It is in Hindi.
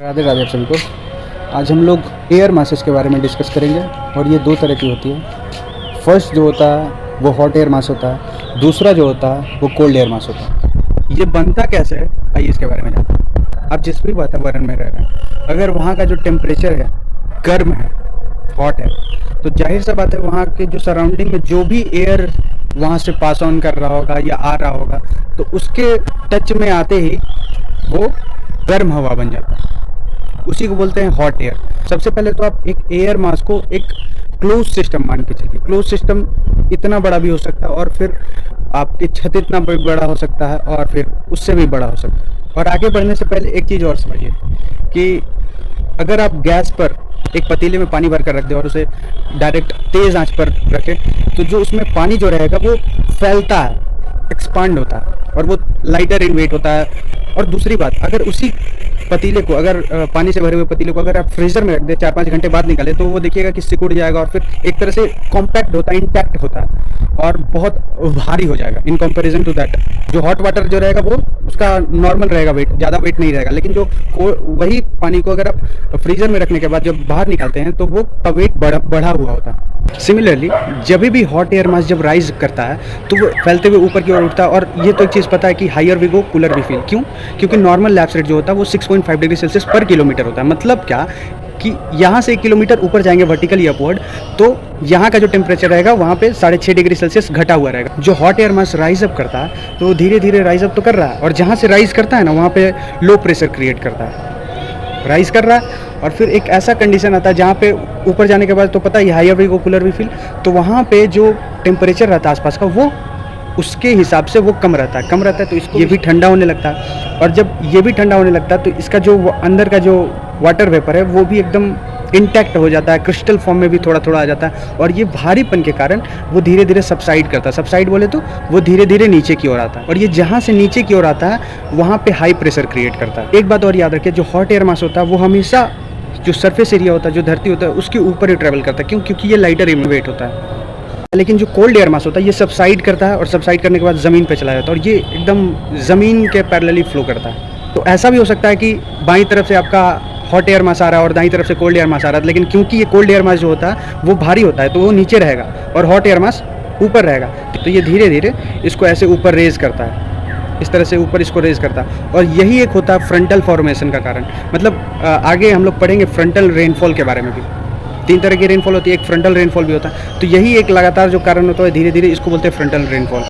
राधे राधे आप सभी को। आज हम लोग एयर मासेस के बारे में डिस्कस करेंगे और ये दो तरह की होती है। फर्स्ट जो होता है वो हॉट एयर मास होता है, दूसरा जो होता है वो कोल्ड एयर मास होता है। ये बनता कैसे है आइए इसके बारे में जानते हैं। आप जिस भी वातावरण में रह रहे हैं, अगर वहाँ का जो टेम्परेचर है गर्म है, हॉट है, तो जाहिर सा बात है वहाँ के जो सराउंडिंग में जो भी एयर वहाँ से पास ऑन कर रहा होगा या आ रहा होगा, तो उसके टच में आते ही वो गर्म हवा बन जाता है। उसी को बोलते हैं हॉट एयर। सबसे पहले तो आप एक एयर मास को एक क्लोज सिस्टम मान के चलिए। क्लोज सिस्टम इतना बड़ा भी हो सकता है और फिर आपकी छत इतना बड़ा हो सकता है और फिर उससे भी बड़ा हो सकता है। और आगे बढ़ने से पहले एक चीज़ और समझिए कि अगर आप गैस पर एक पतीले में पानी भर कर रख दें और उसे डायरेक्ट तेज़ आंच पर रखें, तो जो उसमें पानी जो रहेगा वो फैलता है, एक्सपांड होता है और वो लाइटर इन वेट होता है। और दूसरी बात, अगर उसी पतीले को, अगर पानी से भरे हुए पतीले को अगर आप फ्रीजर में रख दें, 4-5 घंटे बाद निकालें, तो वो देखिएगा कि सिकुड़ जाएगा और फिर एक तरह से कॉम्पैक्ट होता है, इंटैक्ट होता है और बहुत भारी हो जाएगा इन कंपैरिजन टू दैट। जो हॉट वाटर जो रहेगा वो उसका नॉर्मल रहेगा, वेट ज़्यादा वेट नहीं रहेगा। लेकिन जो वही पानी को अगर आप फ्रीजर में रखने के बाद जब बाहर निकालते हैं तो वो का वेट बढ़ा हुआ होता है। सिमिलरली जब भी हॉट एयर मास जब राइज करता है तो वो फैलते हुए ऊपर की ओर उठता है। और ये तो एक चीज़ पता है कि higher we go cooler we feel. क्यों? क्योंकि नॉर्मल लैप्स रेट जो होता है वो 6.5 डिग्री सेल्सियस पर किलोमीटर होता है। मतलब क्या कि यहाँ से 1 किलोमीटर ऊपर जाएंगे वर्टिकली अपवर्ड, तो यहाँ का जो टेम्परेचर रहेगा वहाँ पे 6.5 डिग्री सेल्सियस घटा हुआ रहेगा। जो hot air mass rise up करता है तो वो धीरे धीरे राइज अप तो कर रहा है, और जहाँ से राइज करता है ना वहाँ पे लो प्रेशर क्रिएट करता है, राइज कर रहा है। और फिर एक ऐसा कंडीशन आता है जहाँ पे ऊपर जाने के बाद तो पता है higher we go cooler we feel, तो वहाँ पे जो टेम्परेचर रहता है आसपास का वो उसके हिसाब से वो कम रहता है, तो इसको ये भी ठंडा होने लगता है। और जब ये भी ठंडा होने लगता है तो इसका जो अंदर का जो वाटर वेपर है वो भी एकदम इंटैक्ट हो जाता है, क्रिस्टल फॉर्म में भी थोड़ा थोड़ा आ जाता है। और ये भारीपन के कारण वो धीरे धीरे सबसाइड करता है। सबसाइड बोले तो वो धीरे धीरे नीचे की ओर आता है, और ये जहाँ से नीचे की ओर आता है वहाँ पे हाई प्रेशर क्रिएट करता है। एक बात और याद रखिए, जो हॉट एयर मास होता है वो हमेशा जो सरफेस एरिया होता है, जो धरती होता है, उसके ऊपर ही ट्रैवल करता है। क्यों? क्योंकि ये लाइटर इन वेट होता है। लेकिन जो कोल्ड एयर मास होता है ये सबसाइड करता है, और सबसाइड करने के बाद ज़मीन पे चला जाता है और ये एकदम ज़मीन के पैरेलली फ्लो करता है। तो ऐसा भी हो सकता है कि बाईं तरफ से आपका हॉट एयर मास आ रहा है और दाईं तरफ से कोल्ड एयर मास आ रहा है, लेकिन क्योंकि ये कोल्ड एयर मास जो होता है वो भारी होता है तो वो नीचे रहेगा और हॉट एयर मास ऊपर रहेगा। तो ये धीरे धीरे इसको ऐसे ऊपर रेज करता है, इस तरह से ऊपर इसको रेज करता है। और यही एक होता है फ्रंटल फॉर्मेशन का कारण। मतलब आगे हम लोग पढ़ेंगे फ्रंटल रेनफॉल के बारे में भी। 3 तरह की रेनफॉल होती है, एक फ्रंटल रेनफॉल भी होता है। तो यही एक लगातार जो कारण होता है, धीरे धीरे इसको बोलते हैं फ्रंटल रेनफॉल।